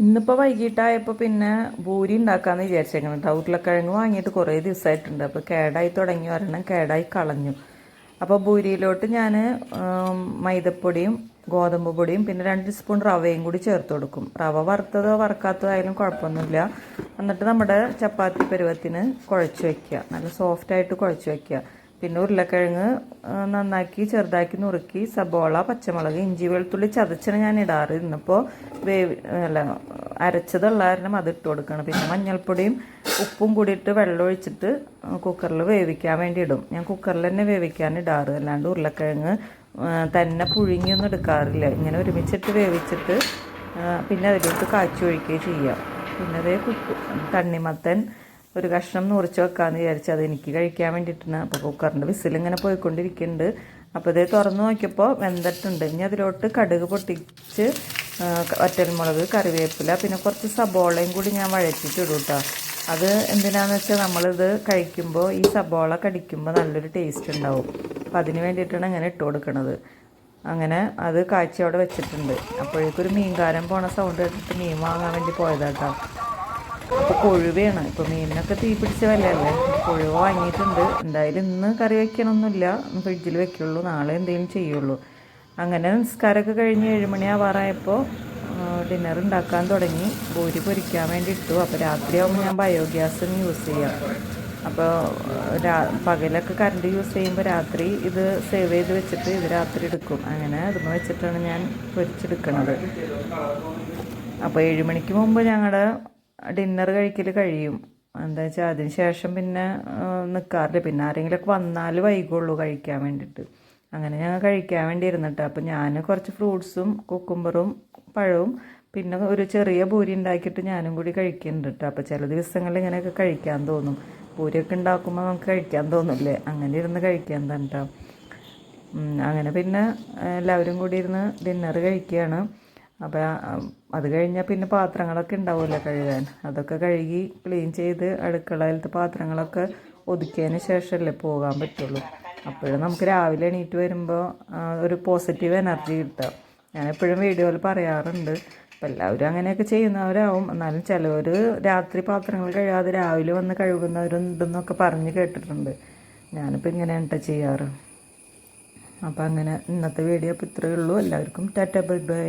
ഇന്നിപ്പോൾ വൈകിട്ടായപ്പോൾ പിന്നെ ഭൂരി ഉണ്ടാക്കാമെന്ന് വിചാരിച്ചേക്കണം കേട്ടോ. ഉരുളക്കിഴങ്ങ് വാങ്ങിയിട്ട് കുറേ ദിവസമായിട്ടുണ്ട്. അപ്പോൾ കേടായി തുടങ്ങി വരണം, കേടായി കളഞ്ഞു. അപ്പോൾ ഭൂരിയിലോട്ട് ഞാൻ മൈദപ്പൊടിയും ഗോതമ്പ് പൊടിയും പിന്നെ 2 സ്പൂൺ റവയും കൂടി ചേർത്ത് കൊടുക്കും. റവ വറുത്തതോ വറുക്കാത്തതോ ആയാലും കുഴപ്പമൊന്നുമില്ല. എന്നിട്ട് നമ്മുടെ ചപ്പാത്തി പരുവത്തിന് കുഴച്ച് വയ്ക്കുക, നല്ല സോഫ്റ്റായിട്ട് കുഴച്ച് വയ്ക്കുക. പിന്നെ ഉരുളക്കിഴങ്ങ് നന്നാക്കി ചെറുതാക്കി നുറുക്കി സബോള, പച്ചമുളക്, ഇഞ്ചി, വെളുത്തുള്ളി ചതച്ചാണ് ഞാൻ ഇടാറ്. ഇന്നിപ്പോൾ അരച്ചതുള്ള കാരണം അത് ഇട്ട് കൊടുക്കണം. പിന്നെ മഞ്ഞൾപ്പൊടിയും ഉപ്പും കൂടിയിട്ട് വെള്ളം ഒഴിച്ചിട്ട് കുക്കറിൽ വേവിക്കാൻ വേണ്ടി ഇടും. ഞാൻ കുക്കറിൽ തന്നെ വേവിക്കാൻ ഇടാറ്, അല്ലാണ്ട് ഉരുളക്കിഴങ്ങ് തന്നെ പുഴുങ്ങിയൊന്നും എടുക്കാറില്ല. ഇങ്ങനെ ഒരുമിച്ചിട്ട് വേവിച്ചിട്ട് പിന്നെ അതിലോട്ട് കാച്ചി ഒഴിക്കുകയും ചെയ്യാം. പിന്നെ അതേ തണ്ണിമത്തൻ ഒരു കഷ്ണം മുറിച്ച് വെക്കാമെന്ന് വിചാരിച്ചു, അത് എനിക്ക് കഴിക്കാൻ വേണ്ടിയിട്ടാണ്. അപ്പോൾ കുക്കറിൻ്റെ വിസിലിങ്ങനെ പോയിക്കൊണ്ടിരിക്കുന്നുണ്ട്. അപ്പോൾ ഇതേ തുറന്ന് നോക്കിയപ്പോൾ വെന്തിട്ടുണ്ട്. ഇനി അതിലോട്ട് കടുക് പൊട്ടിച്ച് വറ്റൽമുളക്, കറിവേപ്പില, പിന്നെ കുറച്ച് സബോളയും കൂടി ഞാൻ വഴറ്റിയിട്ടിടും കേട്ടോ. അത് എന്തിനാണെന്ന് വെച്ചാൽ നമ്മളിത് കഴിക്കുമ്പോൾ ഈ സബോള കടിക്കുമ്പോൾ നല്ലൊരു ടേസ്റ്റ് ഉണ്ടാവും. അപ്പം അതിന് വേണ്ടിയിട്ടാണ് അങ്ങനെ ഇട്ട് കൊടുക്കുന്നത്. അങ്ങനെ അത് കാച്ചി അവിടെ വെച്ചിട്ടുണ്ട്. അപ്പോഴേക്കൊരു മീൻകാരൻ പോണ സൗണ്ട് കേട്ടിട്ട് മീൻ വാങ്ങാൻ വേണ്ടി പോയതാട്ടോ. അപ്പോൾ കൊഴുവയാണ്. ഇപ്പോൾ മീനിനൊക്കെ തീ പിടിച്ച വിലയല്ലേ. കൊഴുവ വാങ്ങിയിട്ടുണ്ട്. എന്തായാലും ഇന്ന് കറി വയ്ക്കണമൊന്നുമില്ല, ഫ്രിഡ്ജിൽ വെക്കുള്ളൂ, നാളെ എന്തെങ്കിലും ചെയ്യുള്ളൂ. അങ്ങനെ നിസ്കാരമൊക്കെ കഴിഞ്ഞ് 7 മണി ആവാറായപ്പോൾ ഡിന്നർ ഉണ്ടാക്കാൻ തുടങ്ങി. ഭൂരി പൊരിക്കാൻ വേണ്ടി ഇട്ടു. അപ്പോൾ രാത്രിയാകുമ്പോൾ ഞാൻ ബയോഗ്യാസ് യൂസ് ചെയ്യാം. അപ്പോൾ പകലൊക്കെ കറണ്ട് യൂസ് ചെയ്യുമ്പോൾ രാത്രി ഇത് സേവ് ചെയ്ത് വെച്ചിട്ട് ഇത് രാത്രി എടുക്കും. അങ്ങനെ അതുമ്മ വെച്ചിട്ടാണ് ഞാൻ പൊരിച്ചെടുക്കുന്നത്. അപ്പോൾ 7 മണിക്ക് മുമ്പ് ഞങ്ങളുടെ ഡിന്നർ കഴിക്കൽ കഴിയും. എന്താ വെച്ചാൽ അതിന് ശേഷം പിന്നെ നിൽക്കാറില്ല. പിന്നെ ആരെങ്കിലുമൊക്കെ വന്നാൽ വൈകുള്ളൂ കഴിക്കാൻ വേണ്ടിയിട്ട്. അങ്ങനെ ഞങ്ങൾ കഴിക്കാൻ വേണ്ടി ഇരുന്നിട്ട് അപ്പോൾ ഞാൻ കുറച്ച് ഫ്രൂട്ട്സും കുക്കുംബറും പഴവും പിന്നെ ഒരു ചെറിയ ഭൂരി ഉണ്ടാക്കിയിട്ട് ഞാനും കൂടി കഴിക്കുന്നുണ്ട് കേട്ടോ. അപ്പോൾ ചില ദിവസങ്ങളിൽ ഇങ്ങനെയൊക്കെ കഴിക്കാൻ തോന്നും. ഭൂരിയൊക്കെ ഉണ്ടാക്കുമ്പോൾ നമുക്ക് കഴിക്കാൻ തോന്നില്ലേ, അങ്ങനെ ഇരുന്ന് കഴിക്കാൻ തന്നെ കേട്ടോ. അങ്ങനെ പിന്നെ എല്ലാവരും കൂടി ഇരുന്ന് ഡിന്നർ കഴിക്കുകയാണ്. അപ്പോൾ അത് കഴിഞ്ഞാൽ പിന്നെ പാത്രങ്ങളൊക്കെ ഉണ്ടാവുമല്ലോ കഴുകാൻ. അതൊക്കെ കഴുകി ക്ലീൻ ചെയ്ത് അടുക്കളയിലത്തെ പാത്രങ്ങളൊക്കെ ഒതുക്കിയതിന് ശേഷമല്ലേ പോകാൻ പറ്റുള്ളൂ. അപ്പോഴും നമുക്ക് രാവിലെ എണീറ്റ് വരുമ്പോൾ ഒരു പോസിറ്റീവ് എനർജി കിട്ടുക. ഞാൻ എപ്പോഴും വീഡിയോയിൽ പറയാറുണ്ട്. അപ്പോൾ എല്ലാവരും അങ്ങനെയൊക്കെ ചെയ്യുന്നവരാവും. എന്നാലും ചിലവർ രാത്രി പാത്രങ്ങൾ കഴുകാതെ രാവിലെ വന്ന് കഴുകുന്നവരുണ്ടെന്നൊക്കെ പറഞ്ഞ് കേട്ടിട്ടുണ്ട്. ഞാനിപ്പോൾ ഇങ്ങനെയാണ് കേട്ടോ ചെയ്യാറ്. അപ്പോൾ അങ്ങനെ ഇന്നത്തെ വീഡിയോ അപ്പോൾ ഇത്രയേ ഉള്ളൂ. എല്ലാവർക്കും ടാറ്റ ബൈ ബൈ.